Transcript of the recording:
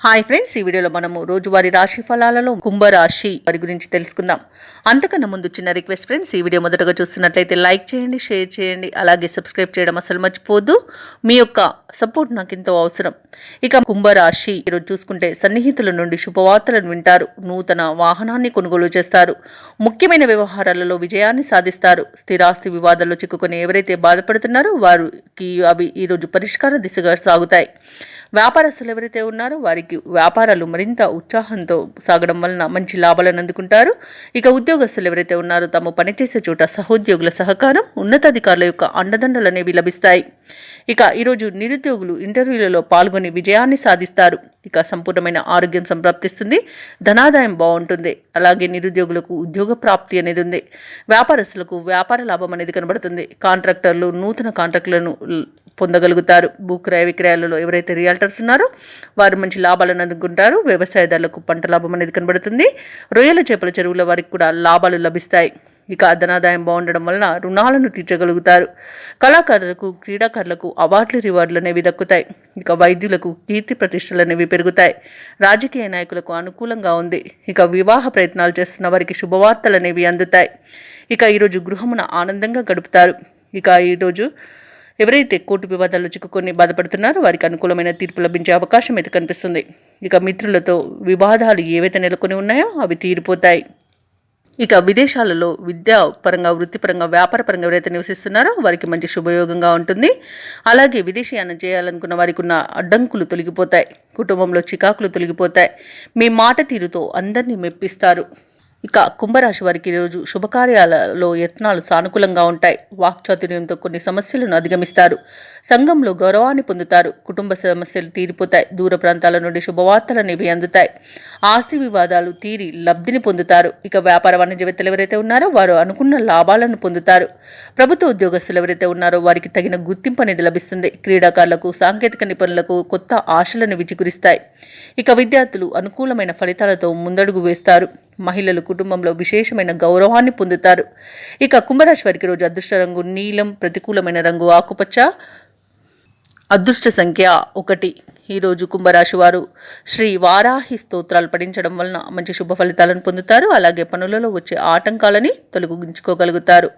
Hi friends, ఈ వీడియోలో మనము రోజువారీ రాశి ఫలాలలో కుంభరాశి వారి గురించి తెలుసుకుందాం. అంతకన్నా ముందు చిన్న రిక్వెస్ట్ ఫ్రెండ్స్, ఈ వీడియో మొదటగా చూస్తున్నట్లయితే లైక్ చేయండి, షేర్ చేయండి, అలాగే సబ్స్క్రైబ్ చేయడం అసలు మర్చిపోద్దు. మీ యొక్క సపోర్ట్ నాకు ఎంతో అవసరం. ఇక కుంభరాశి ఈరోజు చూసుకుంటే సన్నిహితుల నుండి శుభవార్తలను వింటారు, నూతన వాహనాన్ని కొనుగోలు చేస్తారు, ముఖ్యమైన వ్యవహారాలలో విజయాన్ని సాధిస్తారు. స్థిరాస్తి వివాదాల్లో చిక్కుకొని ఎవరైతే బాధపడుతున్నారో వారికి అవి ఈరోజు పరిష్కార దిశగా సాగుతాయి. వ్యాపారస్తులు ఎవరైతే ఉన్నారో వారికి వ్యాపారాలు మరింత ఉత్సాహంతో సాగడం వలన మంచి లాభాలను అందుకుంటారు. ఇక ఉద్యోగస్తులు ఎవరైతే ఉన్నారో తమ పనిచేసే చోట సహోద్యోగుల సహకారం, ఉన్నతాధికారుల యొక్క అండదండలు అనేవి లభిస్తాయి. ఇక ఈరోజు నిరుద్యోగులు ఇంటర్వ్యూలలో పాల్గొని విజయాన్ని సాధిస్తారు. ఇక సంపూర్ణమైన ఆరోగ్యం సంప్రాప్తిస్తుంది, ధనాదాయం బాగుంటుంది. అలాగే నిరుద్యోగులకు ఉద్యోగ ప్రాప్తి అనేది ఉంది. వ్యాపారస్తులకు వ్యాపార లాభం అనేది కనబడుతుంది. కాంట్రాక్టర్లు నూతన కాంట్రాక్టులను పొందగలుగుతారు. భూక్రయ విక్రయాలలో ఎవరైతే రియల్టర్స్ ఉన్నారో వారు మంచి లాభాలను అందుకుంటారు. వ్యవసాయదారులకు పంట లాభం అనేది కనబడుతుంది. రొయ్యల చేపల చెరువుల వారికి కూడా లాభాలు లభిస్తాయి. ఇక ధనాదాయం బాగుండడం వలన రుణాలను తీర్చగలుగుతారు. కళాకారులకు, క్రీడాకారులకు అవార్డులు, రివార్డులు అనేవి దక్కుతాయి. ఇక వైద్యులకు కీర్తి ప్రతిష్టలు అనేవి పెరుగుతాయి. రాజకీయ నాయకులకు అనుకూలంగా ఉంది. ఇక వివాహ ప్రయత్నాలు చేస్తున్న వారికి శుభవార్తలు అనేవి అందుతాయి. ఇక ఈరోజు గృహమున ఆనందంగా గడుపుతారు. ఇక ఈరోజు ఎవరైతే కోర్టు వివాదాల్లో చిక్కుకొని బాధపడుతున్నారో వారికి అనుకూలమైన తీర్పు లభించే అవకాశం అయితే కనిపిస్తుంది. ఇక మిత్రులతో వివాదాలు ఏవైతే నెలకొని ఉన్నాయో అవి తీరిపోతాయి. ఇక విదేశాలలో విద్యాపరంగా, వృత్తిపరంగా, వ్యాపారపరంగా ఎవరైతే నివసిస్తున్నారో వారికి మంచి శుభయోగంగా ఉంటుంది. అలాగే విదేశీయానం చేయాలనుకున్న వారికి ఉన్న అడ్డంకులు తొలగిపోతాయి. కుటుంబంలో చికాకులు తొలగిపోతాయి. మీ మాట తీరుతో అందరినీ మెప్పిస్తారు. ఇక కుంభరాశి వారికి ఈరోజు శుభకార్యాలలో యత్నాలు సానుకూలంగా ఉంటాయి. వాక్చాతుర్యంతో కొన్ని సమస్యలను అధిగమిస్తారు. సంఘంలో గౌరవాన్ని పొందుతారు. కుటుంబ సమస్యలు తీరిపోతాయి. దూర ప్రాంతాల నుండి శుభవార్తలు అనేవి అందుతాయి. ఆస్తి వివాదాలు తీరి లబ్ధిని పొందుతారు. ఇక వ్యాపార వాణిజ్యవేత్తలు ఎవరైతే ఉన్నారో వారు అనుకున్న లాభాలను పొందుతారు. ప్రభుత్వ ఉద్యోగస్తులు ఎవరైతే ఉన్నారో వారికి తగిన గుర్తింపు అనేది లభిస్తుంది. క్రీడాకారులకు, సాంకేతిక నిపుణులకు కొత్త ఆశలను విచిగురిస్తాయి. ఇక విద్యార్థులు అనుకూలమైన ఫలితాలతో ముందడుగు వేస్తారు. మహిళలు కుటుంబంలో విశేషమైన గౌరవాన్ని పొందుతారు. ఇక కుంభరాశి వారికి రోజు అదృష్ట రంగు నీలం, ప్రతికూలమైన రంగు ఆకుపచ్చ, అదృష్ట సంఖ్య 1. ఈరోజు కుంభరాశి వారు శ్రీ వారాహి స్తోత్రాలు పఠించడం వలన మంచి శుభ ఫలితాలను పొందుతారు. అలాగే పనులలో వచ్చే ఆటంకాలని తొలగించుకోగలుగుతారు.